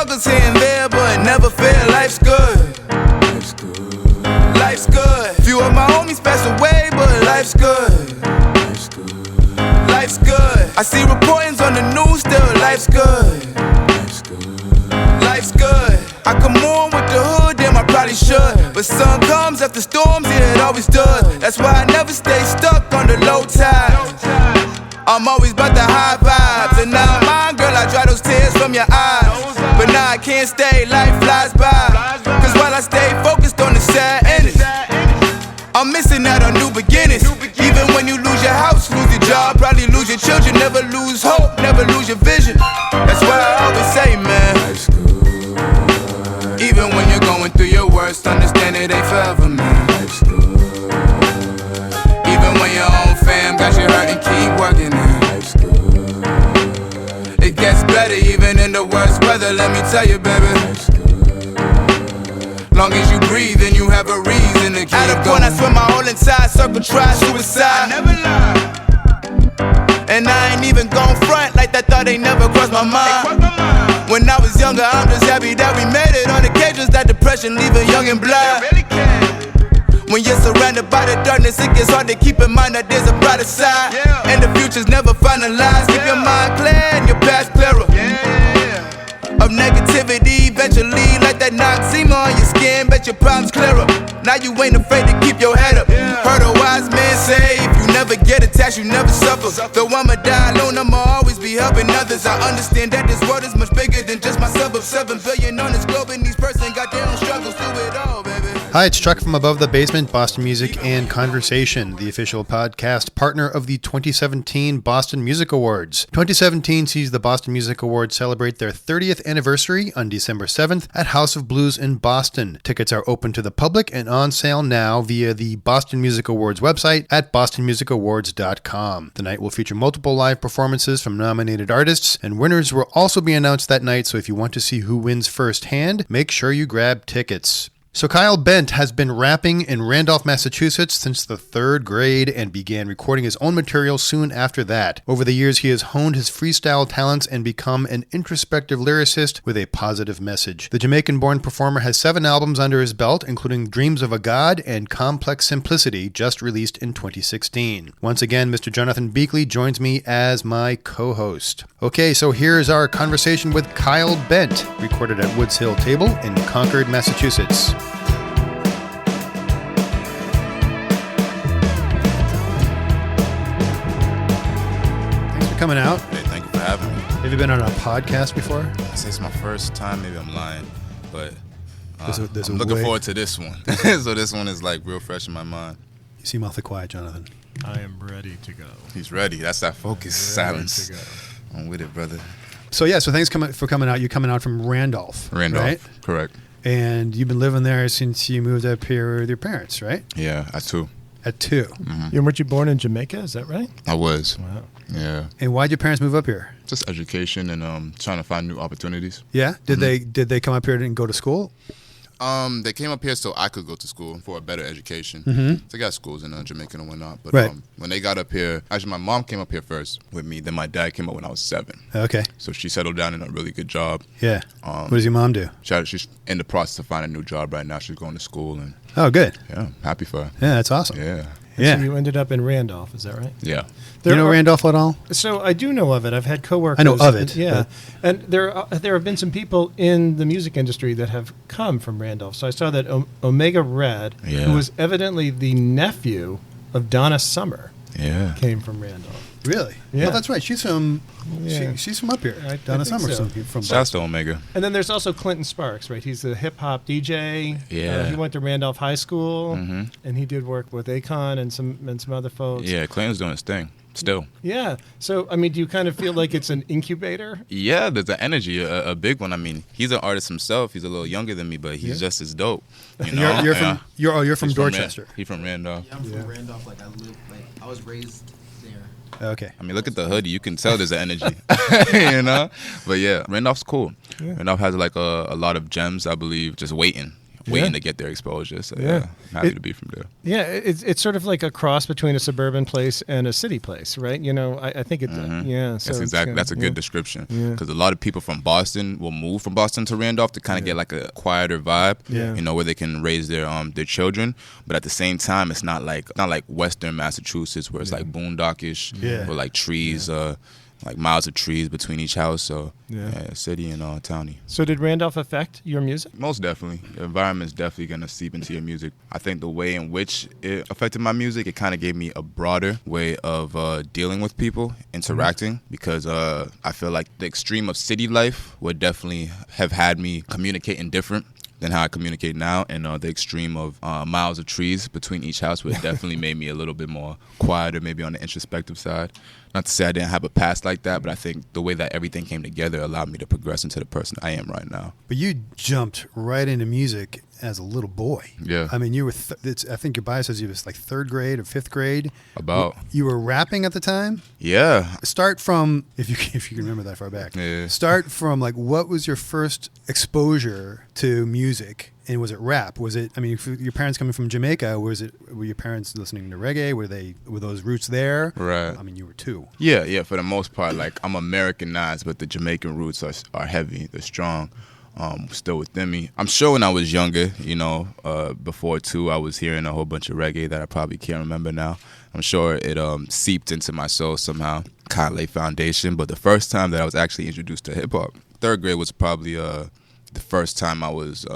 struggles here and there, but never fear life's good. Life's good. Life's good. Few of my homies passed away, but life's good. Life's good. Life's good. I see reportings on the news, still life's good. Life's good. Life's good. I come on with the hood, damn I probably should, but sun comes after storms, yeah it always does. That's why I never stay stuck on the low tide. I'm always about the high vibes, and now I'm mine, girl, I dry those tears from your eyes. But now I can't stay, life flies by, cause while I stay focused on the sad endings, I'm missing out on new beginnings. Even when you lose your house, lose your job, probably lose your children, never lose hope, never lose your vision. That's why I always say, man, life's good. Even when you're going through your worst, understand it ain't forever, man. Life's good. Even when your own fam got you hurting, keep working it. Life's good. It gets better even in the worst weather, let me tell you, baby. Life's good. Long as you breathe and you have a reason to keep going. At a point I swear my whole entire circle tried suicide. I never lied. And I ain't even gon' front like that thought ain't never crossed my mind. When I was younger, I'm just happy that we made it. On occasions that depression leave a young and blind. When you're surrounded by the darkness, it gets hard to keep in mind that there's a brighter side. And the future's never finalized. Keep your mind clear and your past clearer. Of negativity, eventually let that noxema on your skin, bet your problems clearer. Now you ain't afraid to keep your head up. Heard a wise man say, if you never get attached, you never suffer. Though I'ma die alone, I'ma always be helping others. I understand that this world is much bigger than just my sub of 7 billion on this globe, and each person got their own struggles through it all, baby. Hi, it's Chuck from Above the Basement, Boston Music and Conversation, the official podcast partner of the 2017 Boston Music Awards. 2017 sees the Boston Music Awards celebrate their 30th anniversary on December 7th at House of Blues in Boston. Tickets are open to the public and on sale now via the Boston Music Awards website at bostonmusicawards.com. The night will feature multiple live performances from nominated artists, and winners will also be announced that night, so if you want to see who wins firsthand, make sure you grab tickets. So Kyle Bent has been rapping in Randolph, Massachusetts since the 3rd grade and began recording his own material soon after that. Over the years, he has honed his freestyle talents and become an introspective lyricist with a positive message. The Jamaican-born performer has 7 albums under his belt, including Dreams of a God and Complex Simplicity, just released in 2016. Once again, Mr. Jonathan Beakley joins me as my co-host. Okay, so here's our conversation with Kyle Bent, recorded at Woods Hill Table in Concord, Massachusetts. Coming out. Hey, thank you for having me. Have you been on a podcast before? I say it's my first time. Maybe I'm lying, but there's I'm looking forward to this one. So this one is like real fresh in my mind. You seem awfully quiet, Jonathan. I am ready to go. He's ready. That's that focus, silence. I'm with it, brother. So yeah, so thanks for coming out. You're coming out from Randolph. Right? Correct. And you've been living there since you moved up here with your parents, right? Yeah, at 2. At 2. Mm-hmm. Weren't you born in Jamaica? Is that right? I was. Wow. Yeah. And why'd your parents move up here? Just education and trying to find new opportunities. Yeah. Did they come up here and go to school? They came up here so I could go to school for a better education. Mm-hmm. They got schools in Jamaica and whatnot. But right. When they got up here, actually my mom came up here first with me. Then my dad came up when I was 7. Okay. So she settled down in a really good job. Yeah. What does your mom do? She's in the process of finding a new job right now. She's going to school. And oh, good. Yeah, I'm happy for her. Yeah, that's awesome. Yeah. Yeah. So you ended up in Randolph, is that right? Yeah. Do you know Randolph at all? So I do know of it. I've had coworkers. I know of it. Yeah. And there have been some people in the music industry that have come from Randolph. So I saw that Omega Red, who was evidently the nephew of Donna Summer, came from Randolph. Really? Yeah. Oh, that's right. She's from she's from up here. Donna Summer. So. From Shouts to Omega. And then there's also Clinton Sparks, right? He's a hip hop DJ. Yeah. He went to Randolph High School, and he did work with Akon and some other folks. Yeah, Clinton's doing his thing still. Yeah. So I mean, do you kind of feel like it's an incubator? Yeah, there's an energy, a big one. I mean, he's an artist himself. He's a little younger than me, but he's just as dope. You know? You're from Dorchester. He's from Randolph. Yeah, I'm from Randolph. I was raised there. Okay. I mean, look at the hoodie. You can tell there's an energy, you know? But yeah, Randolph's cool. Yeah. Randolph has like a lot of gems, I believe, just waiting waiting to get their exposure. So I'm happy to be from there. Yeah, it's sort of like a cross between a suburban place and a city place, right? You know, I think it. So that's exactly that's a good description, because a lot of people from Boston will move from Boston to Randolph to kind of get like a quieter vibe, you know, where they can raise their children. But at the same time, it's not like Western Massachusetts where it's like boondockish, with like trees, like miles of trees between each house. So city and towny. So did Randolph affect your music? Most definitely. The environment's definitely going to seep into your music. I think the way in which it affected my music, it kind of gave me a broader way of dealing with people, interacting, because I feel like the extreme of city life would definitely have had me communicating different than how I communicate now, and the extreme of miles of trees between each house would definitely made me a little bit more quieter, maybe on the introspective side. Not to say I didn't have a past like that, but I think the way that everything came together allowed me to progress into the person I am right now. But you jumped right into music as a little boy. Yeah. I mean, you were, I think your bio says you was like 3rd grade or 5th grade. About. You were rapping at the time? Yeah. Start from, if you can remember that far back. Yeah. Start from like, what was your first exposure to music? And was it rap? Was it, I mean, if your parents coming from Jamaica, were your parents listening to reggae? Were those roots there? Right. I mean, you were 2. Yeah, for the most part, like I'm Americanized, but the Jamaican roots are heavy, they're strong, still within me. I'm sure when I was younger, you know, before 2, I was hearing a whole bunch of reggae that I probably can't remember now. I'm sure it seeped into my soul somehow, kind of laid foundation. But the first time that I was actually introduced to hip hop, 3rd grade was probably the first time I was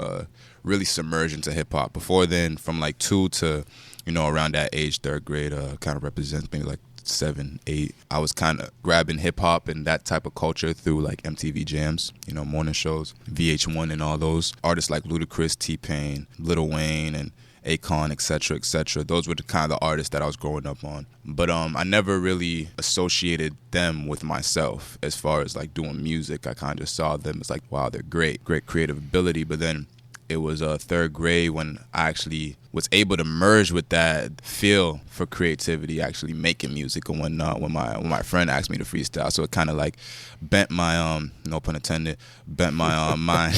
really submerged into hip hop. Before then, from like 2 to, you know, around that age, 3rd grade kind of represents maybe like 7, 8. I was kind of grabbing hip hop and that type of culture through like MTV Jams, you know, morning shows, VH1 and all those. Artists like Ludacris, T-Pain, Lil Wayne, and Akon, etc., etc. Those were the kind of artists that I was growing up on. But I never really associated them with myself as far as like doing music. I kind of just saw them as like, wow, they're great creative ability. But then it was 3rd grade when I actually was able to merge with that feel for creativity, actually making music and whatnot, when my friend asked me to freestyle. So it kind of like bent my, no pun intended, bent my mind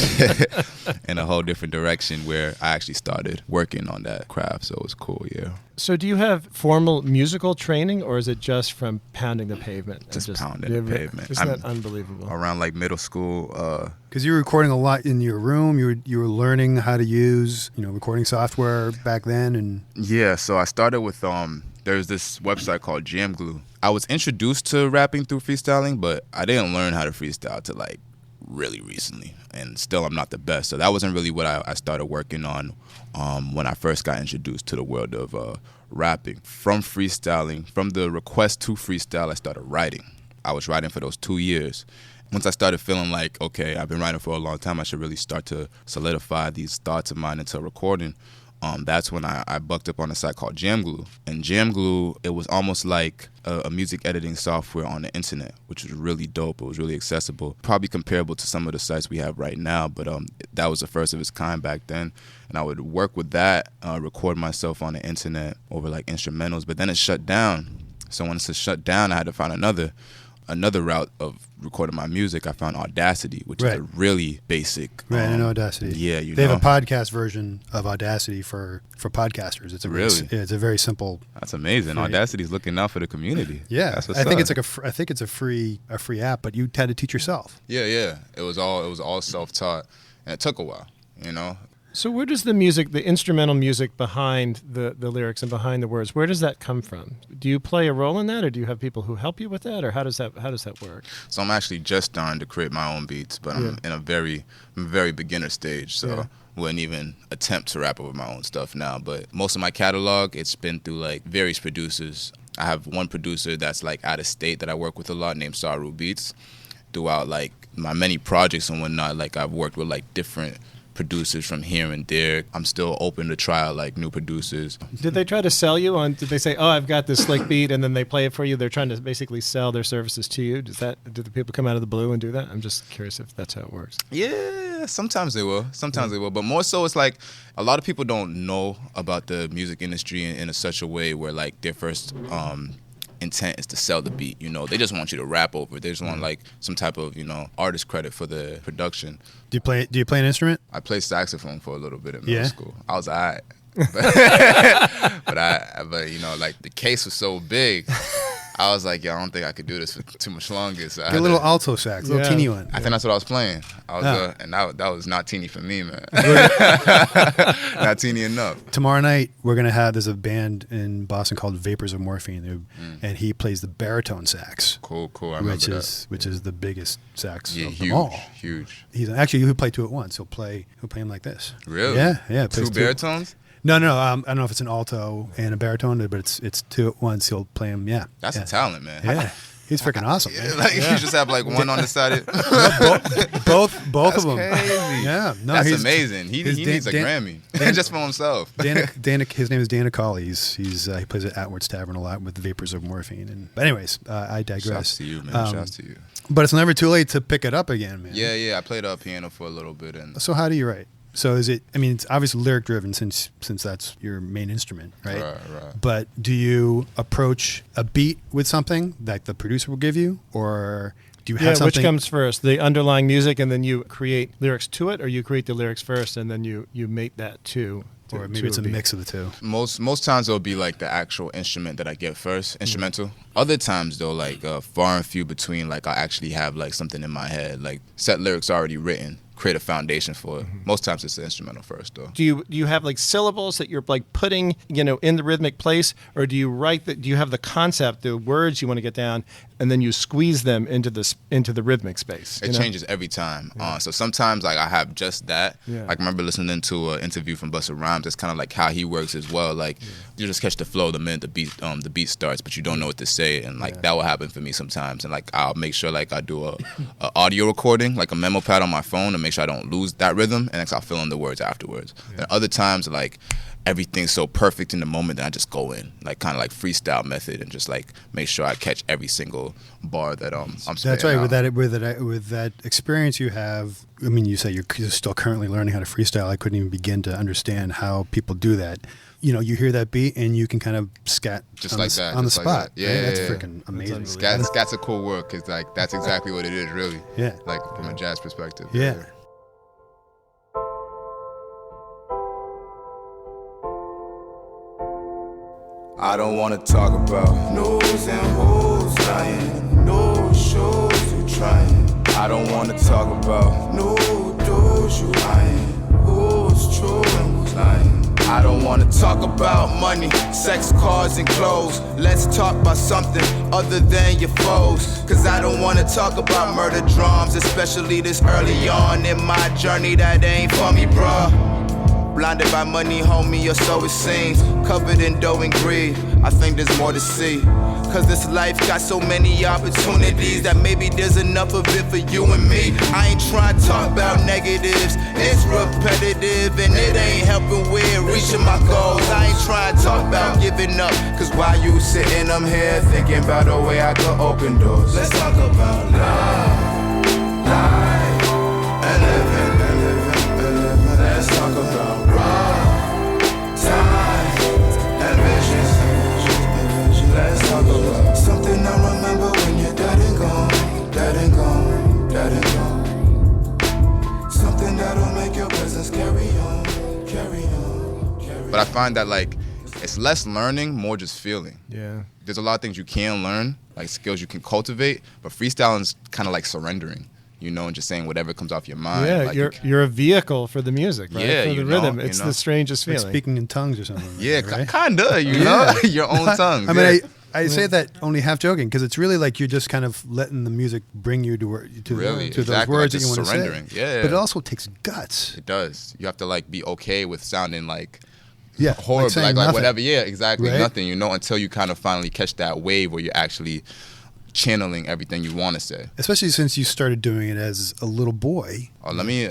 in a whole different direction, where I actually started working on that craft. So it was cool, yeah. So do you have formal musical training, or is it just from pounding the pavement? Just pounding the pavement. Isn't that unbelievable? Around like middle school. Because you were recording a lot in your room. You were learning how to use, you know, recording software back then. And yeah, so I started with there's this website called Jam Glue. I was introduced to rapping through freestyling, but I didn't learn how to freestyle till like really recently, and still I'm not the best. So that wasn't really what I started working on when I first got introduced to the world of rapping. From freestyling, from the request to freestyle, I started writing. I was writing for those 2 years. Once I started feeling like, okay, I've been writing for a long time, I should really start to solidify these thoughts of mine into recording. That's when I bucked up on a site called Jam Glue. And Jam Glue, it was almost like a music editing software on the internet, which was really dope. It was really accessible, probably comparable to some of the sites we have right now, but that was the first of its kind back then. And I would work with that, record myself on the internet over like instrumentals, but then it shut down. So once it shut down, I had to find another route of recording my music. I found Audacity, which is a really basic. Right, I know Audacity. Yeah, they have a podcast version of Audacity for podcasters. It's a very simple. That's amazing. Audacity's looking out for the community. Yeah, that's what's I think up. it's a free app, but you had to teach yourself. Yeah. It was all self-taught, and it took a while, you know. So where does the music, the instrumental music behind the lyrics and behind the words, where does that come from? Do you play a role in that, or do you have people who help you with that, or how does that work? So I'm actually just starting to create my own beats, but I'm in a very beginner stage, so wouldn't even attempt to rap over my own stuff now. But most of my catalog, it's been through like various producers. I have one producer that's like out of state that I work with a lot, named Saru Beats. Throughout like my many projects and whatnot, like I've worked with like different producers from here and there. I'm still open to try like new producers. Did they try to sell you on? Did they say, "Oh, I've got this slick beat," and then they play it for you? They're trying to basically sell their services to you. Do the people come out of the blue and do that? I'm just curious if that's how it works. Yeah, sometimes they will. They will. But more so, it's like a lot of people don't know about the music industry in such a way where like their first intent is to sell the beat. You know, they just want you to rap over it. They just want like some type of, you know, artist credit for the production. Do you play an instrument? I played saxophone for a little bit in middle school. I was alright. But you know, like the case was so big, I was like, yo, I don't think I could do this for too much longer. So Get a little alto sax, a little teeny one. I think that's what I was playing. And that was not teeny for me, man. Not teeny enough. Tomorrow night there's a band in Boston called Vapors of Morphine, and he plays the baritone sax. Cool. I remember which is the biggest sax of huge, them all. Huge. He'll play two at once. He'll play him like this. Really? Yeah. Two baritones? No. I don't know if it's an alto and a baritone, but it's two at once. He'll play them. Yeah, that's a talent, man. Yeah, he's freaking awesome. Man. You just have like one on the side. Both of them. Crazy. Yeah, no, that's amazing. He needs a Grammy just for himself. His name is Dana Cawley. He plays at Atwood's Tavern a lot with Vapors of Morphine. But anyways, I digress. Shouts to you, man. Shouts to you. But it's never too late to pick it up again, man. Yeah. I played piano for a little bit, and so how do you write? So is it? I mean, it's obviously lyric driven since that's your main instrument, right? Right. But do you approach a beat with something that the producer will give you, or do you have something? Which comes first, the underlying music, and then you create lyrics to it, or you create the lyrics first and then you mate that to or maybe it's a mix of the two. Most times it'll be like the actual instrument that I get first, instrumental. Other times though, like far and few between, like I actually have like something in my head, like set lyrics already written, create a foundation for it. Most times it's the instrumental first though. Do you have like syllables that you're like putting, in the rhythmic place, or do you write that? Do you have the concept, the words you want to get down, and then you squeeze them into the rhythmic space? It changes every time. So sometimes like I have just that. Yeah. Like I remember listening to an interview from Busta Rhymes. That's kind of like how he works as well. Like you just catch the flow the minute the beat starts, but you don't know what to say, and like that will happen for me sometimes. And like I'll make sure like I do a audio recording, like a memo pad on my phone, to make sure I don't lose that rhythm, and I'll fill in the words afterwards. And other times like everything's so perfect in the moment that I just go in, like kind of like freestyle method, and just like make sure I catch every single bar that I'm spitting. That's right. out. With that experience you have, I mean, you say you're still currently learning how to freestyle. I couldn't even begin to understand how people do that. You hear that beat and you can kind of scat just on like the, that on the just like spot. that. Yeah, that's yeah. freaking amazing. Scat's a cool word, because like that's exactly what it is, really. Yeah. Like from a jazz perspective. Yeah. I don't wanna talk about news and who's lying, no shows you trying. I don't wanna talk about no doors you lying, who's true and who's lying. I don't wanna talk about money, sex, cars, and clothes. Let's talk about something other than your foes. Cause I don't wanna talk about murder drums, especially this early on in my journey. That ain't for me, bruh. Blinded by money, homie, or so it seems. Covered in dough and greed, I think there's more to see. Cause this life got so many opportunities that maybe there's enough of it for you and me. I ain't trying to talk about negatives, it's repetitive and it ain't helping with reaching my goals. I ain't trying to talk about giving up, cause while you sitting, I'm here thinking about the way I could open doors. Let's talk about love, life, and living, and living, and living. Let's talk about time and visions. Let's talk about something I remember when you're dead and gone, dead and gone, dead and gone. Something that'll make your presence carry on, carry on, carry on. But I find that like it's less learning, more just feeling. Yeah. There's a lot of things you can learn, like skills you can cultivate, but freestyling is kind of like surrendering. And just saying whatever comes off your mind. Yeah, like you're a vehicle for the music, right? Yeah, for the rhythm. It's the strangest Like feeling. speaking in tongues or something. Yeah, right? kinda, your own tongue. I mean, I say that only half joking, because it's really like you're just kind of letting the music bring you to Really, those exactly, words like that you want just to say. surrendering. Yeah. But it also takes guts. It does. You have to like be okay with sounding like Yeah, horrible, saying like nothing. whatever. Yeah, exactly, Right? nothing. Until you kind of finally catch that wave where you're actually channeling everything you want to say. Especially since you started doing it as a little boy. Oh, let me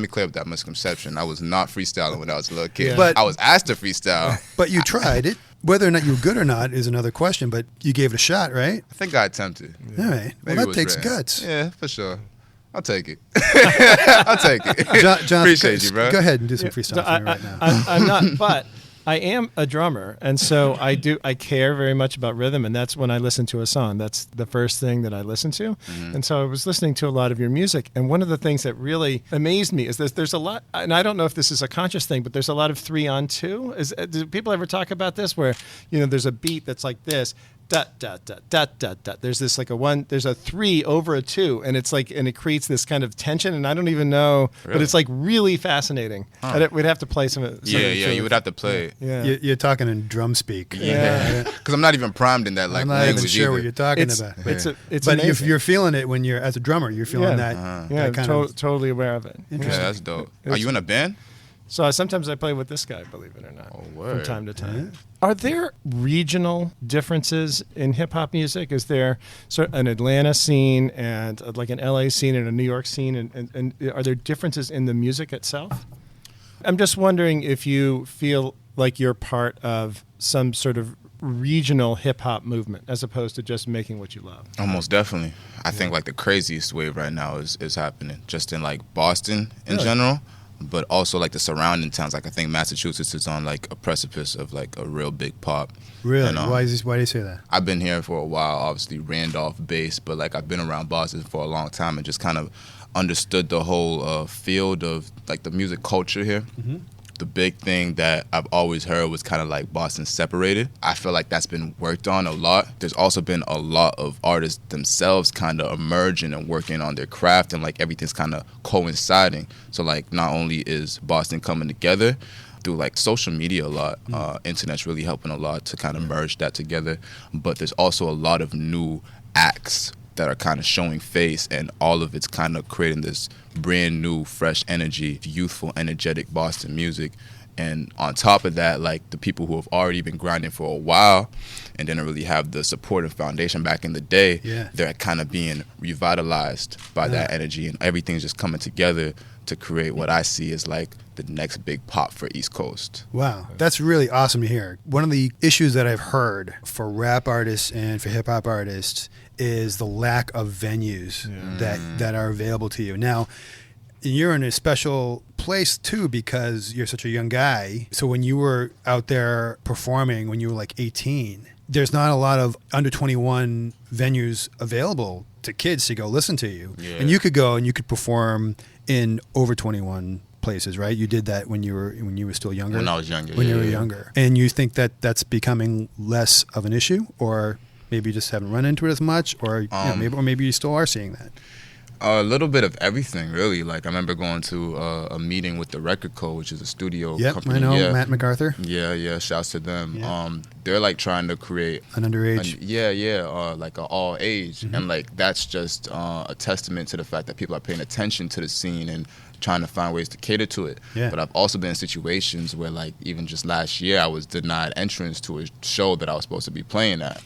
clear up that misconception. I was not freestyling when I was a little kid. Yeah. But- I was asked to freestyle. But you tried it. Whether or not you were good or not is another question, but you gave it a shot, right? I think I attempted. All right. Maybe Well, it that was takes written. guts. Yeah, for sure. I'll take it. I'll take it. John, Appreciate you, bro. Go ahead and do some freestyle for me right now. I'm not, but I am a drummer, and so I care very much about rhythm, and that's when I listen to a song. That's the first thing that I listen to. Mm-hmm. And so I was listening to a lot of your music, and one of the things that really amazed me is that there's a lot, and I don't know if this is a conscious thing, but there's a lot of 3-on-2. Do people ever talk about this where, there's a beat that's like this, dot, dot, dot, dot, dot, dot. There's this like there's a 3 over a 2, and it's like, and it creates this kind of tension, and I don't don't even know, really? But it's like really fascinating. Huh. We'd have to play some of it. You would have to play it. Yeah. You're talking in drum speak. Yeah. Because I'm not even primed in that I'm not language even sure either. what you're talking about. It's but amazing. you're feeling it when you're, as a drummer, you're feeling that. Yeah, that kind of totally aware of it. Yeah, that's dope. Are you in a band? So sometimes I play with this guy, believe it or not, from time to time. Yeah. Are there regional differences in hip-hop music? Is there an Atlanta scene and like an LA scene and a New York scene? And are there differences in the music itself? I'm just wondering if you feel like you're part of some sort of regional hip-hop movement as opposed to just making what you love. Almost definitely. I think like the craziest wave right now is happening just in like Boston in general. But also like the surrounding towns. Like I think Massachusetts is on like a precipice of like a real big pop. Really? And, why do you say that? I've been here for a while, obviously Randolph based, but like I've been around Boston for a long time and just kind of understood the whole field of like the music culture here. Mm-hmm. The big thing that I've always heard was kind of like Boston separated. I feel like that's been worked on a lot. There's also been a lot of artists themselves kind of emerging and working on their craft, and like everything's kind of coinciding. So like not only is Boston coming together through like social media a lot, internet's really helping a lot to kind of merge that together, but there's also a lot of new acts that are kind of showing face, and all of it's kind of creating this brand new, fresh energy, youthful, energetic Boston music. And on top of that, like the people who have already been grinding for a while and didn't really have the supportive foundation back in the day, they're kind of being revitalized by that energy, and everything's just coming together to create what I see as like the next big pop for East Coast. Wow, that's really awesome to hear. One of the issues that I've heard for rap artists and for hip hop artists is the lack of venues that are available to you. Now, you're in a special place too because you're such a young guy. So when you were out there performing when you were like 18, there's not a lot of under 21 venues available to kids to go listen to you. Yeah. And you could go and you could perform in over 21 places, right? You did that when you were still younger. When I was younger. When you were younger. And you think that that's becoming less of an issue, or maybe you just haven't run into it as much, or maybe you still are seeing that? A little bit of everything, really. Like I remember going to a meeting with the Record Co., which is a studio company. I know, Matt MacArthur. Yeah, shouts to them. Yeah. They're like trying to create an underage. Like an all age, and like that's just a testament to the fact that people are paying attention to the scene and trying to find ways to cater to it. Yeah. But I've also been in situations where like even just last year I was denied entrance to a show that I was supposed to be playing at.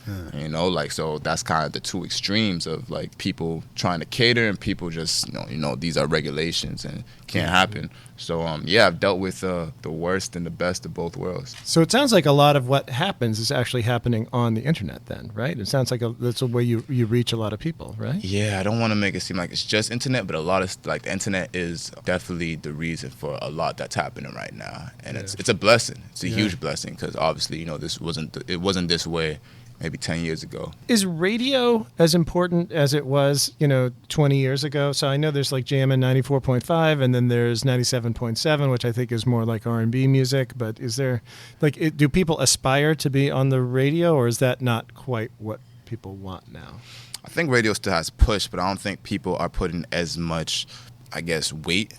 So that's kind of the two extremes of like people trying to cater and people just these are regulations and can't happen. So I've dealt with the worst and the best of both worlds. So it sounds like a lot of what happens is actually happening on the internet then, right? It sounds like that's a way you reach a lot of people, right? Yeah, I don't want to make it seem like it's just internet, but a lot of like the internet is definitely the reason for a lot that's happening right now, and it's a blessing. It's a huge blessing because obviously it wasn't this way maybe 10 years ago. Is radio as important as it was 20 years ago? So I know there's like Jammin' 94.5 and then there's 97.7, which I think is more like R&B music, but is there do people aspire to be on the radio, or is that not quite what people want now? I think radio still has push, but I don't think people are putting as much, I guess, weight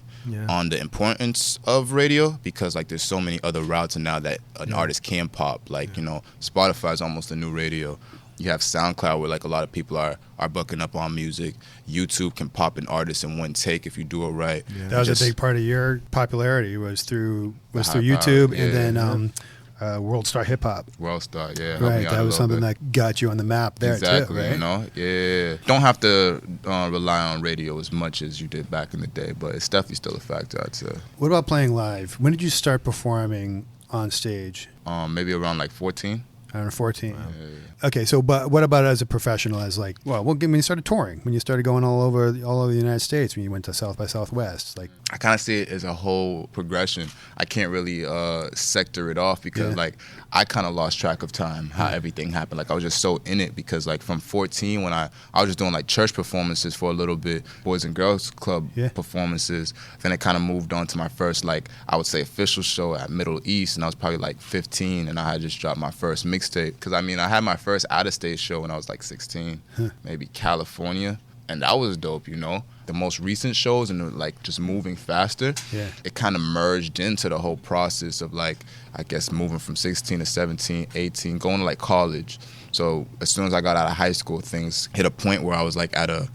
on the importance of radio, because like there's so many other routes now that an artist can pop. Like Spotify is almost a new radio. You have SoundCloud where like a lot of people are bucking up on music. YouTube can pop an artist in one take if you do it right. That was a big part of your popularity was through YouTube, and then World Star Hip Hop. World Star, yeah. Right, that was something that got you on the map there exactly, too, right? Yeah. Don't have to rely on radio as much as you did back in the day, but it's definitely still a factor, I'd say. What about playing live? When did you start performing on stage? Maybe around like 14. I don't know, 14. Wow. Okay, so but what about as a professional? As like, well, when you started touring, when you started going all over the United States, when you went to South by Southwest, like I kind of see it as a whole progression. I can't really sector it off because like I kind of lost track of time, how everything happened. Like I was just so in it because like from 14 when I was just doing like church performances for a little bit, Boys and Girls Club performances. Then it kind of moved on to my first like I would say official show at Middle East, and I was probably like 15, and I had just dropped my first mixtape because I mean I had my first out-of-state show when I was like 16, maybe California, and that was dope, you know. The most recent shows and like just moving faster, it kind of merged into the whole process of like I guess moving from 16 to 17, 18, going to like college. So as soon as I got out of high school, things hit a point where I was like at a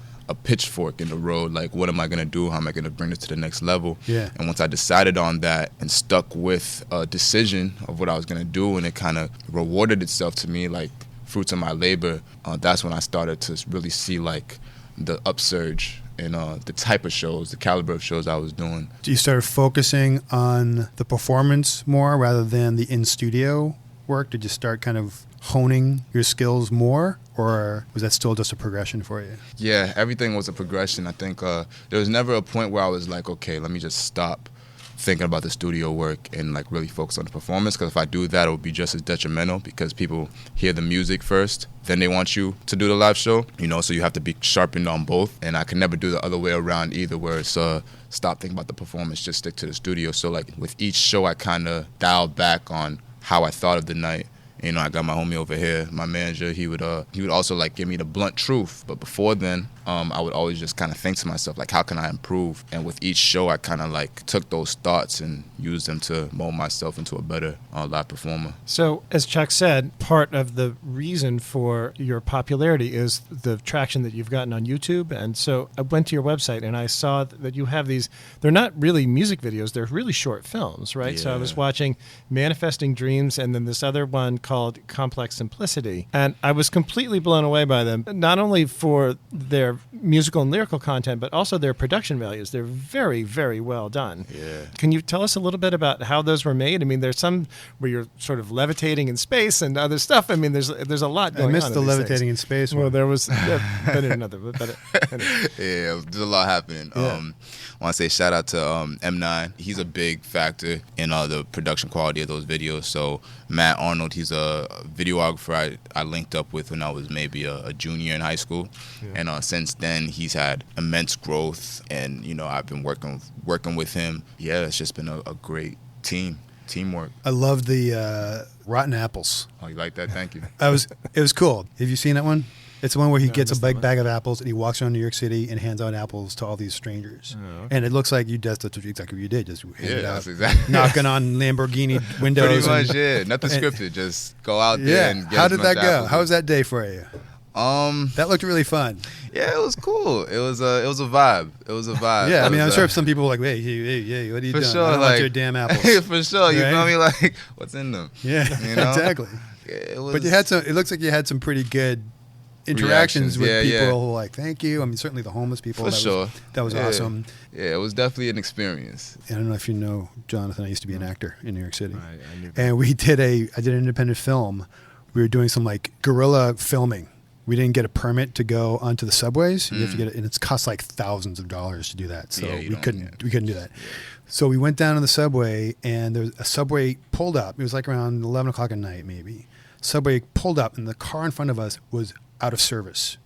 pitchfork in the road. Like, what am I gonna do? How am I gonna bring this to the next level? And once I decided on that and stuck with a decision of what I was gonna do, and it kind of rewarded itself to me like fruits of my labor, that's when I started to really see like the upsurge in the type of shows, the caliber of shows I was doing. You started focusing on the performance more rather than the in-studio work? Did you start kind of honing your skills more, or was that still just a progression for you? Yeah, everything was a progression. I think there was never a point where I was like, okay, let me just stop thinking about the studio work and like really focus on the performance, because if I do that, it would be just as detrimental because people hear the music first, then they want you to do the live show, you know, so you have to be sharpened on both, and I can never do the other way around either, where it's stop thinking about the performance, just stick to the studio. So like with each show, I kind of dialed back on how I thought of the night. You know, I got my homie over here, my manager. He would also like give me the blunt truth. But before then, I would always just kind of think to myself, like, how can I improve? And with each show, I kind of like took those thoughts and used them to mold myself into a better live performer. So, as Chuck said, part of the reason for your popularity is the traction that you've gotten on YouTube. And so I went to your website and I saw that you have these, they're not really music videos, they're really short films, right? Yeah. So I was watching Manifesting Dreams and then this other one called Complex Simplicity. And I was completely blown away by them, not only for their musical and lyrical content, but also their production values. They're very, very well done. Yeah. Can you tell us a little bit about how those were made? I mean, there's some where you're sort of levitating in space and other stuff. I mean, there's a lot going on. I missed the levitating in space one. Well, there was another, but anyway. Yeah, there's a lot happening. Yeah. I want to say shout out to M9. He's a big factor in the production quality of those videos. So Matt Arnold, he's a videographer I linked up with when I was maybe a junior in high school. Yeah. And since then, he's had immense growth. And, you know, I've been working with him. Yeah, it's just been a great teamwork. I love the Rotten Apples. Oh, you like that? Thank you. It was cool. Have you seen that one? It's the one where he gets a big bag of apples and he walks around New York City and hands out apples to all these strangers. Oh, okay. And it looks like that's exactly what you did. Just hand it out, exactly. knocking on Lamborghini windows. Pretty much, yeah. Nothing scripted. Just go out there and get How did that go? Apples. How was that day for you? That looked really fun. Yeah, it was cool. It was a vibe. It was a vibe. Yeah, I mean, I'm sure if some people were like, hey, what are you doing? Sure, I don't want your damn apples. For sure, you feel me? Like, what's in them? Yeah, you know? Exactly. Yeah, but you had some. It looks like you had some pretty good interactions with people who were like, thank you. I mean, certainly the homeless people. That was awesome. Yeah, it was definitely an experience. I don't know if you know Jonathan. I used to be an actor in New York City. I knew that. And I did an independent film. We were doing some like guerrilla filming. We didn't get a permit to go onto the subways. You have to get it, and it's cost like thousands of dollars to do that. So we couldn't do that. Yeah. So we went down to the subway, and there was a subway pulled up. It was like around 11 o'clock at night, maybe. Subway pulled up, and the car in front of us was out of service.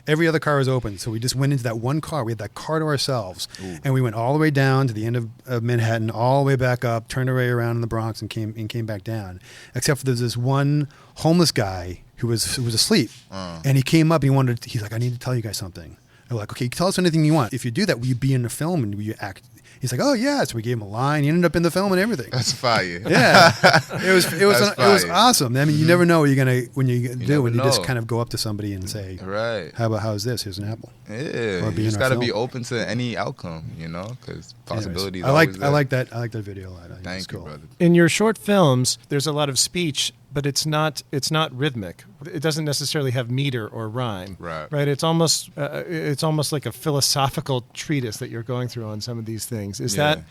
Every other car was open, so we just went into that one car. We had that car to ourselves. Ooh. And we went all the way down to the end of Manhattan, all the way back up, turned our way around in the Bronx, and came back down. Except for there's this one homeless guy who was asleep, and he came up. He's like, I need to tell you guys something. I'm like, okay, tell us anything you want. If you do that, will you be in the film and will you act? He's like, oh yeah. So we gave him a line. He ended up in the film and everything. That's fire. Yeah, it was awesome. I mean, you never know what you're gonna when you just kind of go up to somebody and say, right, how's this? Here's an apple. Yeah, you just gotta be open to any outcome, you know, because possibilities. I like that video a lot. Thank you, brother. In your short films, there's a lot of speech, but it's not rhythmic. It doesn't necessarily have meter or rhyme. Right. It's almost like a philosophical treatise that you're going through on some of these things.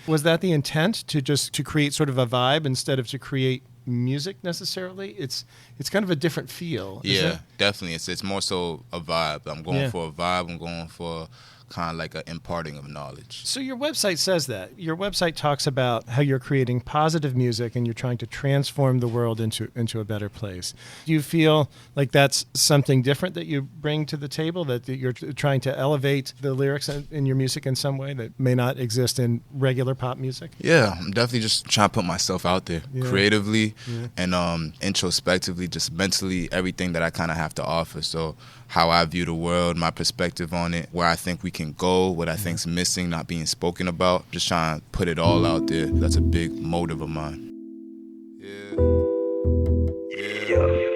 Was that the intent to create sort of a vibe instead of to create music necessarily. It's kind of a different feel. Yeah, definitely. It's more so a vibe. I'm going for a vibe. I'm going for kind of like an imparting of knowledge. So your website says that. Your website talks about how you're creating positive music and you're trying to transform the world into a better place. Do you feel like that's something different that you bring to the table, that you're trying to elevate the lyrics in your music in some way that may not exist in regular pop music? Yeah, I'm definitely just trying to put myself out there creatively and introspectively, just mentally, everything that I kind of have to offer. So how I view the world, my perspective on it, where I think we can go, what I think's missing, not being spoken about. Just trying to put it all out there. That's a big motive of mine. Yeah.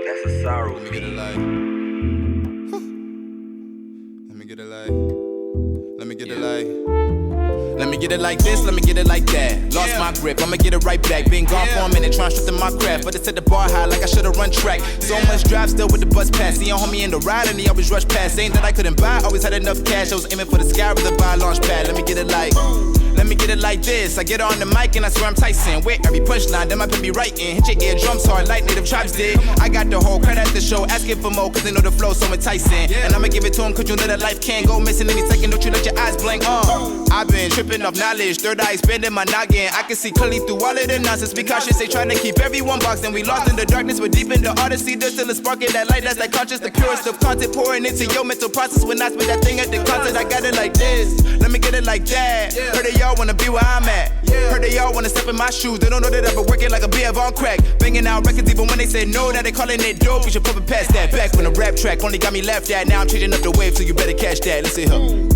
That's a sorrow. Let me get it like. Let me get it like. Let me get it like. Let me get it like this, let me get it like that. Lost my grip, I'ma get it right back. Been gone for a minute, trying to strengthen my craft, but it set the bar high like I should've run track. So much drive still with the bus pass. See a homie in the ride and he always rush past. Saying that I couldn't buy, always had enough cash. I was aiming for the sky with a buy launch pad. Let me get it like. Let me get it like this. I get on the mic and I swear I'm Tyson. With every punchline, then my pen be writing. Hit your eardrums hard like native tribes did. I got the whole crowd at the show asking for more, cause they know the flow so enticing. And I'ma give it to them cause you know that life can't go missing any second. Don't you let your eyes blink. I've been tripping off knowledge, third eye expanding my noggin. I can see clearly through all of the nonsense. Be cautious, they trying to keep everyone boxed. And we lost in the darkness, we're deep in the odyssey. There's still a spark in that light that's like conscious. The purest of content pouring into your mental process. When I spit that thing at the concert, I got it like this. Let me get it like that. Heard that y'all wanna be where I'm at. Heard they all wanna step in my shoes. They don't know that I've been working like a BF on crack. Banging out records even when they say no. Now they calling it dope. We should put it past that. Back when the rap track only got me laughed at. Now I'm changing up the wave, so you better catch that. Let's see her.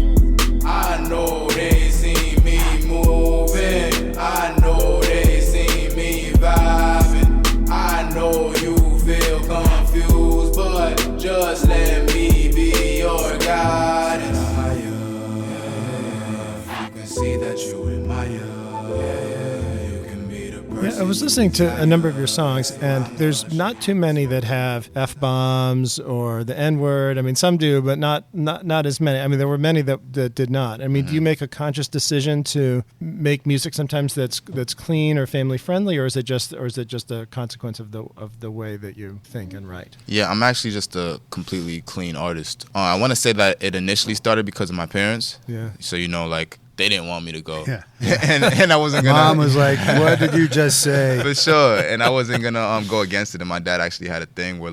I know they see me moving. I know they see me vibing. I know you feel confused, but just let me be your guidance. You can see that you I was listening to a number of your songs, and there's not too many that have F-bombs or the N-word. I mean, some do, but not as many. I mean, there were many that did not. I mean, do you make a conscious decision to make music sometimes that's clean or family friendly, or is it just a consequence of the way that you think and write? Yeah, I'm actually just a completely clean artist. I want to say that it initially started because of my parents. Yeah. So like. They didn't want me to go. Yeah. and I wasn't gonna. Mom was like, "What did you just say?" For sure. And I wasn't gonna go against it. And my dad actually had a thing where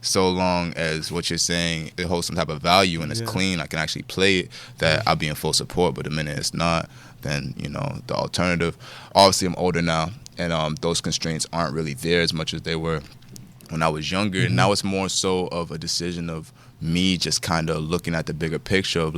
so long as what you're saying it holds some type of value and it's clean, I can actually play it. That I'll be in full support. But the minute it's not, then the alternative. Obviously, I'm older now, and those constraints aren't really there as much as they were when I was younger. And now it's more so of a decision of me just kind of looking at the bigger picture of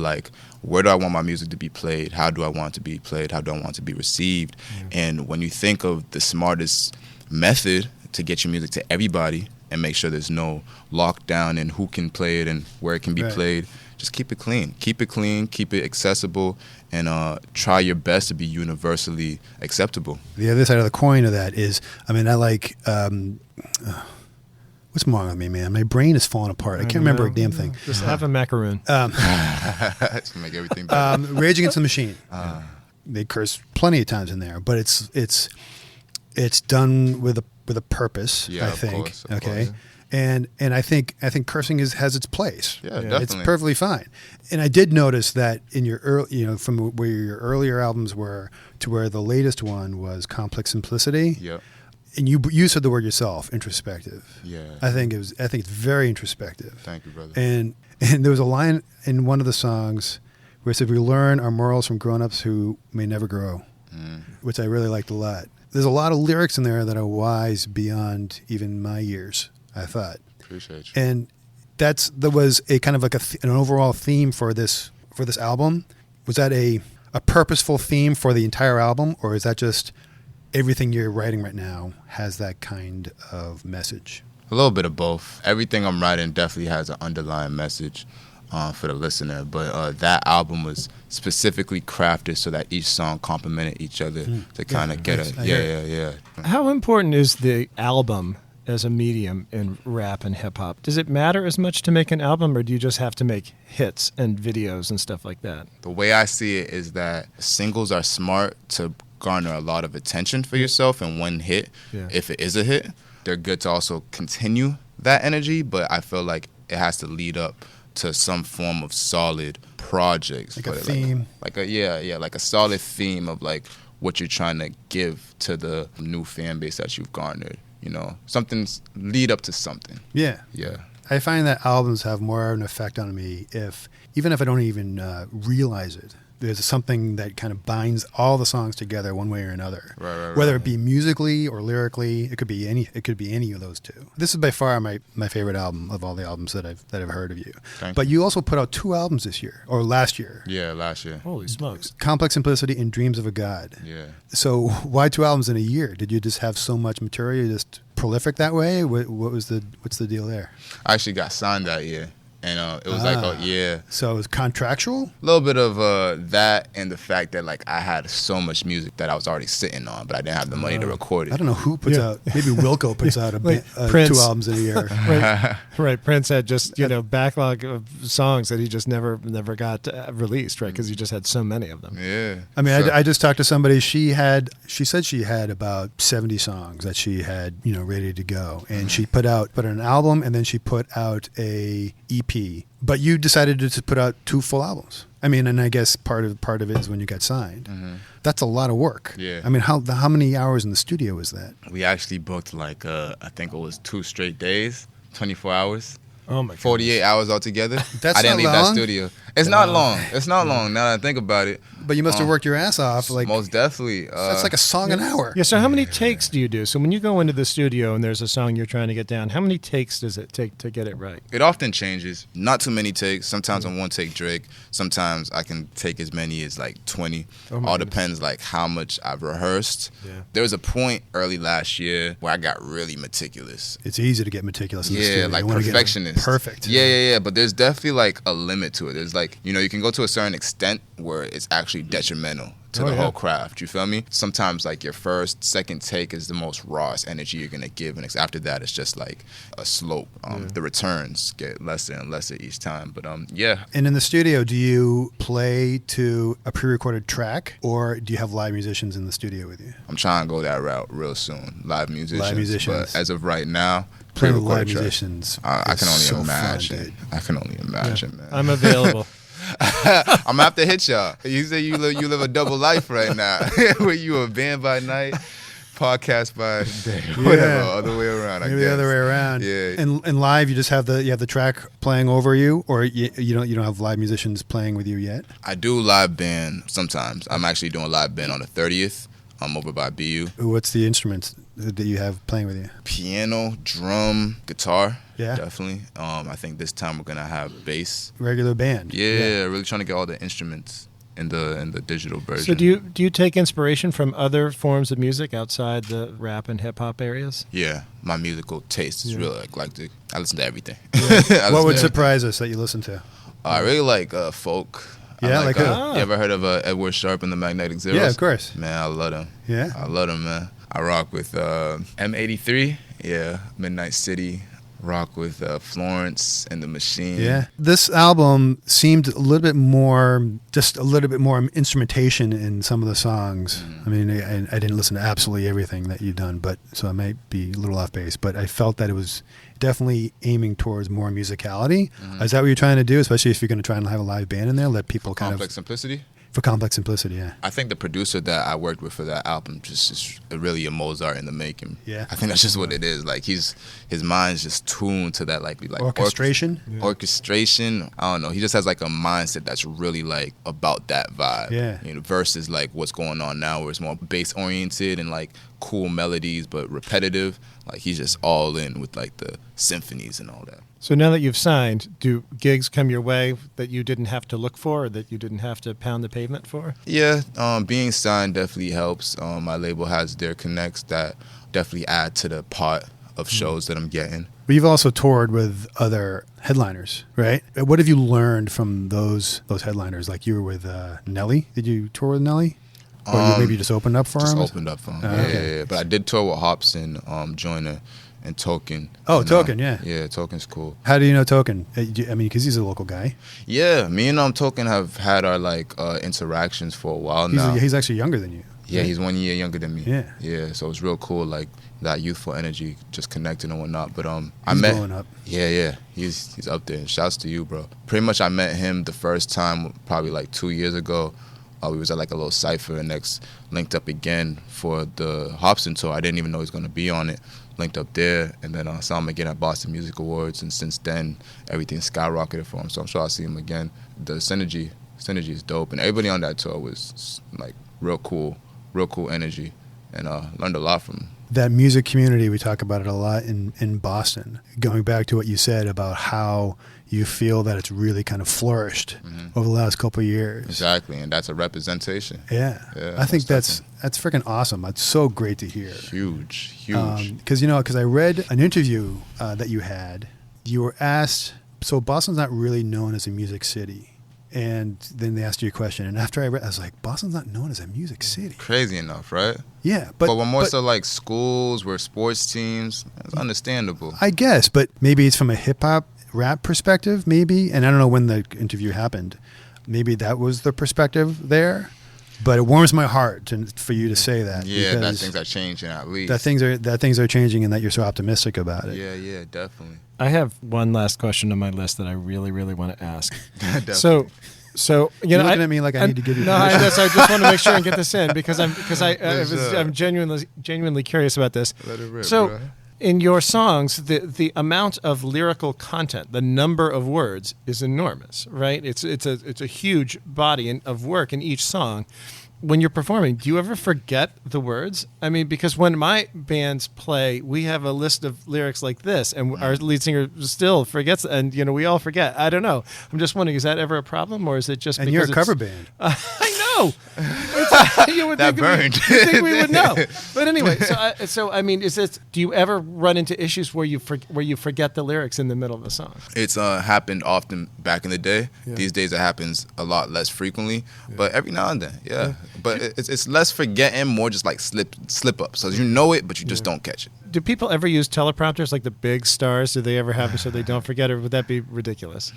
where do I want my music to be played? How do I want it to be played? How do I want it to be received? And when you think of the smartest method to get your music to everybody and make sure there's no lockdown in who can play it and where it can be played, just keep it clean. Keep it clean, keep it accessible, and try your best to be universally acceptable. The other side of the coin of that is, I like... what's wrong with me, man? My brain is falling apart. I can't remember a damn thing. Just have a macaroon. To make everything better. Rage Against the Machine. They curse plenty of times in there, but it's done with a purpose. Yeah, I think. Of course. And I think cursing has its place. Yeah, definitely. It's perfectly fine. And I did notice that in your early, from where your earlier albums were to where the latest one was Complex Simplicity. Yeah. And you said the word yourself, introspective. Yeah. I think it's very introspective. Thank you, brother. And there was a line in one of the songs where it said, "We learn our morals from grown-ups who may never grow," which I really liked a lot. There's a lot of lyrics in there that are wise beyond even my years, I thought. Appreciate you. And that was a kind of like an overall theme for this album. Was that a purposeful theme for the entire album, or is that just everything you're writing right now has that kind of message? A little bit of both. Everything I'm writing definitely has an underlying message for the listener, but that album was specifically crafted so that each song complemented each other to kind of get yeah. How important is the album as a medium in rap and hip-hop? Does it matter as much to make an album, or do you just have to make hits and videos and stuff like that? The way I see it is that singles are smart to garner a lot of attention for yourself in one hit. If it is a hit, they're good to also continue that energy, but I feel like it has to lead up to some form of solid projects. Like a theme. Like a solid theme of like what you're trying to give to the new fan base that you've garnered. You know, something's lead up to something. Yeah. Yeah. I find that albums have more of an effect on me even if I don't even realize it. There's something that kind of binds all the songs together one way or another. Right. Whether it be musically or lyrically, it could be any of those two. This is by far my favorite album of all the albums that I've heard of you. But you also put out 2 albums this year or last year. Yeah, last year. Holy smokes. Complex Simplicity and Dreams of a God. Yeah. So why 2 albums in a year? Did you just have so much material, you're just prolific that way? What's the deal there? I actually got signed that year. And it was So it was contractual? A little bit of that and the fact that like I had so much music that I was already sitting on, but I didn't have the money to record it. I don't know who puts out. Maybe Wilco puts out Like 2 albums in a year. Right. Prince had just backlog of songs that he just never got released, right? Because he just had so many of them. Yeah. I mean, I just talked to somebody. She said she had about 70 songs that she had ready to go, and she put an album, and then she put out a EP. But you decided to put out 2 full albums. I mean, and I guess part of it is when you got signed. Mm-hmm. That's a lot of work. Yeah. I mean, how many hours in the studio was that? We actually booked like I think it was 2 straight days, 24 hours. Oh my god. 48 hours altogether. That's I didn't not leave long? that studio. It's not long. It's not long now that I think about it. But you must have worked your ass off. Like most definitely. that's like a song an hour. Yeah, so how many takes do you do? So when you go into the studio and there's a song you're trying to get down, how many takes does it take to get it right? It often changes. Not too many takes. Sometimes I'm one take Drake. Sometimes I can take as many as like 20. All depends like how much I've rehearsed. Yeah. There was a point early last year where I got really meticulous. It's easy to get meticulous in the studio. Yeah, like perfectionist. Perfect. Yeah. But there's definitely like a limit to it. There's like, you can go to a certain extent where it's actually detrimental to the whole craft. You feel me? Sometimes like your first, second take is the most rawest energy you're going to give. And after that, it's just like a slope. The returns get lesser and lesser each time. But yeah. And in the studio, do you play to a pre-recorded track or do you have live musicians in the studio with you? I'm trying to go that route real soon. Live musicians. But as of right now, playing with live musicians. I can only imagine. I can only imagine, man. I'm available. I'm gonna have to hit y'all. You say you live a double life right now. Where you a band by night, podcast by day, whatever, other way around. Maybe the other way around. Yeah. And live, you just have the track playing over you, or you don't have live musicians playing with you yet. I do live band sometimes. I'm actually doing live band on the 30th. I'm over by BU. What's the instruments that you have playing with you? Piano, drum, guitar. Yeah, definitely. I think this time we're gonna have bass. Regular band. Yeah, really trying to get all the instruments in the digital version. So do you take inspiration from other forms of music outside the rap and hip hop areas? Yeah, my musical taste is really eclectic. I listen to everything. Yeah. What would surprise us that you listen to? I really like folk. Yeah, like you ever heard of Edward Sharpe and the Magnetic Zeros? Yeah, of course. Man, I love them. Yeah? I love them, man. I rock with M83. Yeah, Midnight City. Rock with Florence and the Machine. Yeah. This album seemed a little bit more instrumentation in some of the songs. I mean, I didn't listen to absolutely everything that you've done, but so I might be a little off base, but I felt that it was definitely aiming towards more musicality. Is that what you're trying to do, especially if you're going to try and have a live band in there, let people kind Complex Simplicity? For Complex Simplicity, yeah. I think the producer that I worked with for that album just is really a Mozart in the making. Yeah. I think that's just what it is. Like his mind's just tuned to that like orchestration. Orchestration. I don't know. He just has like a mindset that's really like about that vibe. Yeah. Versus like what's going on now where it's more bass oriented and like cool melodies but repetitive. Like he's just all in with like the symphonies and all that. So now that you've signed, do gigs come your way that you didn't have to look for or that you didn't have to pound the pavement for? Yeah, being signed definitely helps. My label has their connects that definitely add to the pot of shows that I'm getting. But you've also toured with other headliners, right? What have you learned from those headliners? Like you were with Nelly. Did you tour with Nelly? Or maybe you just opened up for him? Just opened up for him, yeah. But I did tour with Hobson, Joyner, and Token. Oh, Token, yeah. Yeah, Token's cool. How do you know Token? I mean, because he's a local guy. Yeah, me and Token have had our like interactions for a while now. He's actually younger than you. Yeah, he's 1 year younger than me. Yeah. Yeah, so it's real cool, like that youthful energy, just connecting and whatnot. But I He's met. blowing up. Yeah, he's up there. Shouts to you, bro. Pretty much, I met him the first time probably like 2 years ago. We was at like a little cypher, and next linked up again for the Hobson tour. I didn't even know he was gonna be on it. Linked up there, and then I saw him again at Boston Music Awards, and since then everything skyrocketed for him. So I'm sure I'll see him again. The synergy is dope, and everybody on that tour was like real cool energy, and learned a lot from him. That music community, we talk about it a lot in Boston. Going back to what you said about how you feel that it's really kind of flourished over the last couple of years. Exactly, and that's a representation. Yeah, I think that's freaking awesome. That's so great to hear. Huge. Because I read an interview that you had. You were asked, so Boston's not really known as a music city. And then they asked you a question, and after I read, I was like, Boston's not known as a music city. Crazy enough, right? Yeah, but we're more so like schools, we're sports teams. It's understandable. I guess, but maybe it's from a hip hop rap perspective, maybe. And I don't know when the interview happened. Maybe that was the perspective there. But it warms my heart for you to say that. Yeah, that things are changing at least. That things are changing, and that you're so optimistic about it. Yeah, definitely. I have one last question on my list that I really, really want to ask. Definitely. So you're looking at me like I need to give you. No, I just want to make sure and get this in because I'm genuinely curious about this. Let it rip, so, bro. In your songs, the amount of lyrical content, the number of words is enormous, right? It's a huge body of work in each song. When you're performing, do you ever forget the words? I mean, because when my bands play, we have a list of lyrics like this, and our lead singer still forgets, and we all forget. I don't know. I'm just wondering, is that ever a problem, or is it just? And because you're a cover band. I know. You would that think burned. You think we would know. But anyway, so I mean, do you ever run into issues where you forget the lyrics in the middle of a song? It's happened often back in the day. Yeah. These days it happens a lot less frequently, but every now and then, yeah. But it's less forgetting, more just like slip up. So you know it, but you just don't catch it. Do people ever use teleprompters like the big stars? Do they ever have it so they don't forget, or would that be ridiculous?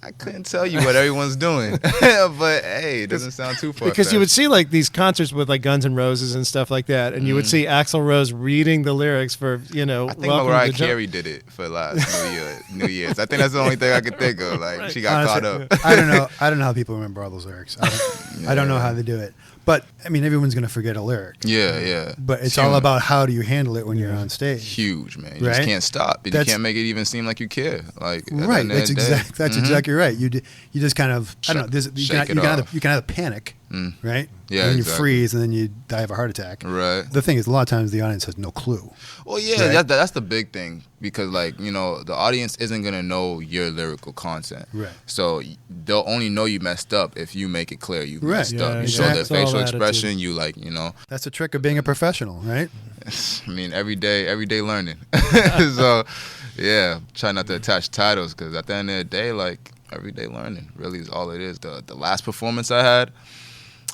I couldn't tell you what everyone's doing, but hey, it doesn't sound too far. Because you would see like these concerts with like Guns N' Roses and stuff like that, and you would see Axl Rose reading the lyrics for I think Welcome Mariah to Carey did it for last New Year's. I think that's the only thing I could think of. Like she got caught up. I don't know how people remember all those lyrics. I don't know how they do it. But I mean, everyone's going to forget a lyric. Yeah. But it's all about how do you handle it when you're on stage. Huge, man. You Right? just can't stop. You can't make it even seem like you care. Like Right. That's exactly right. You just kind of I don't know. You can have a panic, right? Yeah, And then you exactly. freeze, and then you die of a heart attack. Right. The thing is, a lot of times the audience has no clue. Well, yeah, Right. that's the big thing because, like, the audience isn't gonna know your lyrical content. Right. So they'll only know you messed up if you make it clear you Right. messed Yeah, up. You yeah. show their It's all facial attitude. expression. You That's the trick of being a professional, right? I mean, every day learning. So, yeah, try not to attach titles because at the end of the day, like, everyday learning really is all it is. The last performance I had,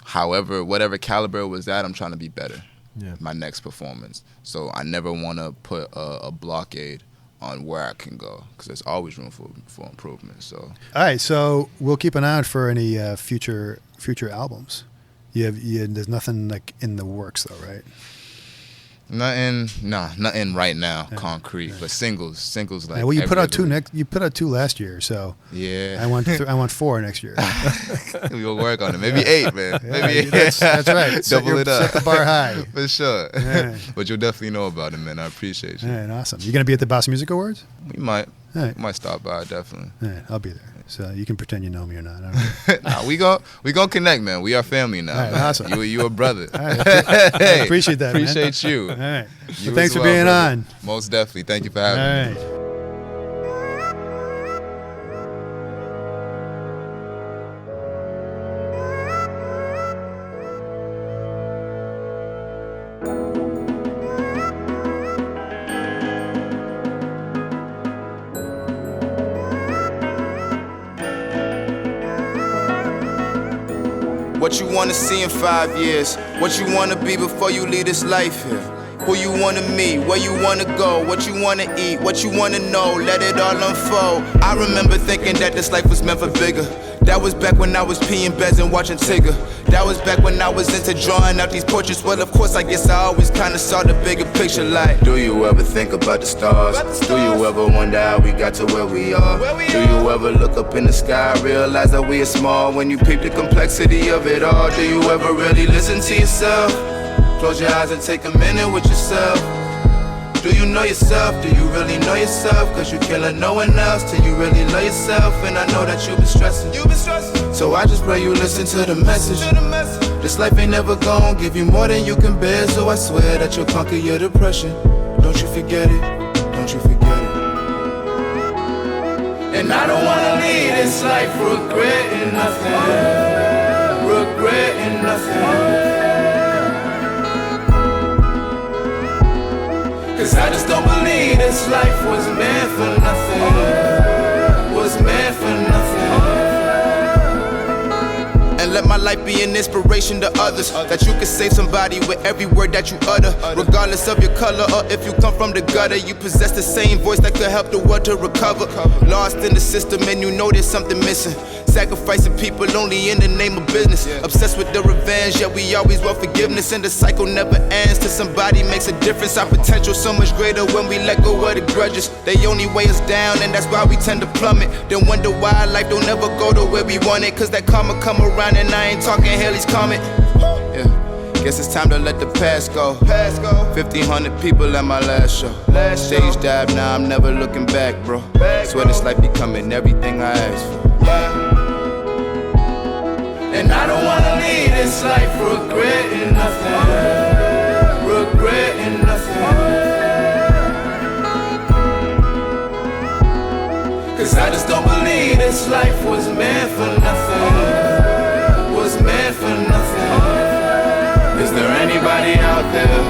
however, whatever caliber it was at, I'm trying to be better. Yeah. My next performance. So I never want to put a blockade on where I can go because there's always room for improvement. So All right, so we'll keep an eye out for any future albums. There's nothing like in the works though, right? nothing right now, concrete. But singles like. Yeah, well, you put out every other You put out 2 last year, so Yeah. I want 4 next year. We'll work on it. Maybe 8, man. Maybe 8. That's right. Double it up. Set the bar high. For sure. Yeah. But you'll definitely know about it, man. I appreciate you. All right, awesome. You gonna be at the Boston Music Awards? We might. All right. Might stop by, definitely. All right, I'll be there. So you can pretend you know me or not. I don't care. Nah, we gonna connect, man. We are family now. All right, man. awesome. You a brother. All right, Hey, I appreciate that, man. Appreciate you. All right. You Well, thanks as for well, being brother. on. Most definitely. Thank you for All having me. right. What you wanna see in 5 years? What you wanna be before you leave this life here? Who you wanna meet, where you wanna go, what you wanna eat, what you wanna know, let it all unfold. I remember thinking that this life was meant for bigger. That was back when I was peeing beds and watching Tigger. That was back when I was into drawing out these portraits. Well, of course, I guess I always kinda saw the bigger picture like, do you ever think about the stars? Do you ever wonder how we got to where we are? Do you ever look up in the sky, realize that we are small when you peep the complexity of it all? Do you ever really listen to yourself? Close your eyes and take a minute with yourself. Do you know yourself? Do you really know yourself? Cause you can't let no one else till you really love yourself. And I know that you've been stressing. So I just pray you listen to the message. This life ain't never gonna give you more than you can bear. So I swear that you'll conquer your depression. Don't you forget it, don't you forget it. And I don't wanna leave this life regretting nothing. Regretting nothing. Cause I just don't believe this life was meant for nothing. Was meant for nothing. And let my life be an inspiration to others. That you can save somebody with every word that you utter. Regardless of your color or if you come from the gutter. You possess the same voice that could help the world to recover. Lost in the system and you know there's something missing. Sacrificing people only in the name of business. Obsessed with the revenge, yet we always want forgiveness. And the cycle never ends till somebody makes a difference. Our potential so much greater when we let go of the grudges. They only weigh us down and that's why we tend to plummet. Then wonder why life don't ever go to where we want it. Cause that karma come around and I ain't talking Haley's Comet. Yeah. Guess it's time to let the past go. 1,500 people at my last show. Stage dive, now I'm never looking back, bro. Swear this life becoming everything I asked for. And I don't wanna leave this life regretting nothing. Regretting nothing. Cause I just don't believe this life was meant for nothing. Was meant for nothing. Is there anybody out there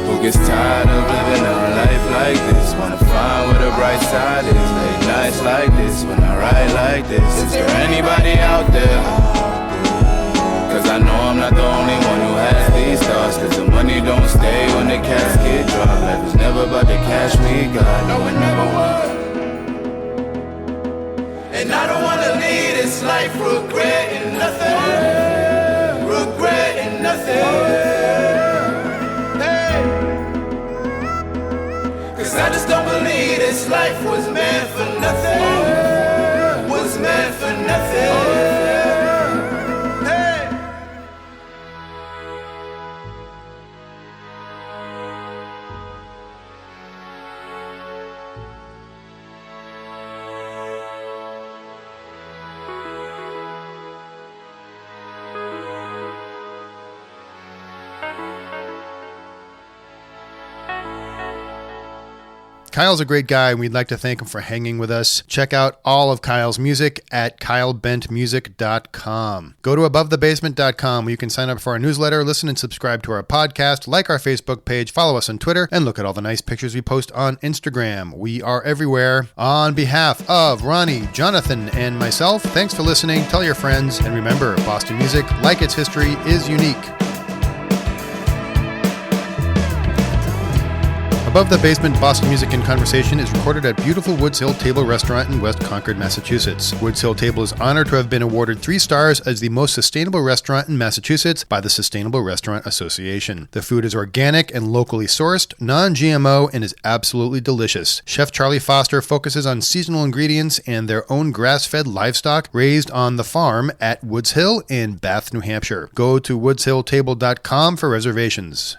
who gets tired of living a life like this? Wanna find where the bright side is. Late nights like this, when I ride like this. Is there anybody out there? Cause I know I'm not the only one who has these thoughts. Cause the money don't stay when the casket drop. Life is never about the cash we got. No, it never was. And I don't wanna leave this life regretting nothing. Regretting nothing. Cause I just don't believe this life was meant for nothing. Was meant for nothing. Kyle's a great guy, and we'd like to thank him for hanging with us. Check out all of Kyle's music at kylebentmusic.com. Go to abovethebasement.com where you can sign up for our newsletter, listen and subscribe to our podcast, like our Facebook page, follow us on Twitter, and look at all the nice pictures we post on Instagram. We are everywhere. On behalf of Ronnie, Jonathan, and myself, thanks for listening. Tell your friends, and remember, Boston music, like its history, is unique. Above the Basement, Boston Music in Conversation is recorded at beautiful Woods Hill Table Restaurant in West Concord, Massachusetts. Woods Hill Table is honored to have been awarded 3 stars as the most sustainable restaurant in Massachusetts by the Sustainable Restaurant Association. The food is organic and locally sourced, non-GMO, and is absolutely delicious. Chef Charlie Foster focuses on seasonal ingredients and their own grass-fed livestock raised on the farm at Woods Hill in Bath, New Hampshire. Go to woodshilltable.com for reservations.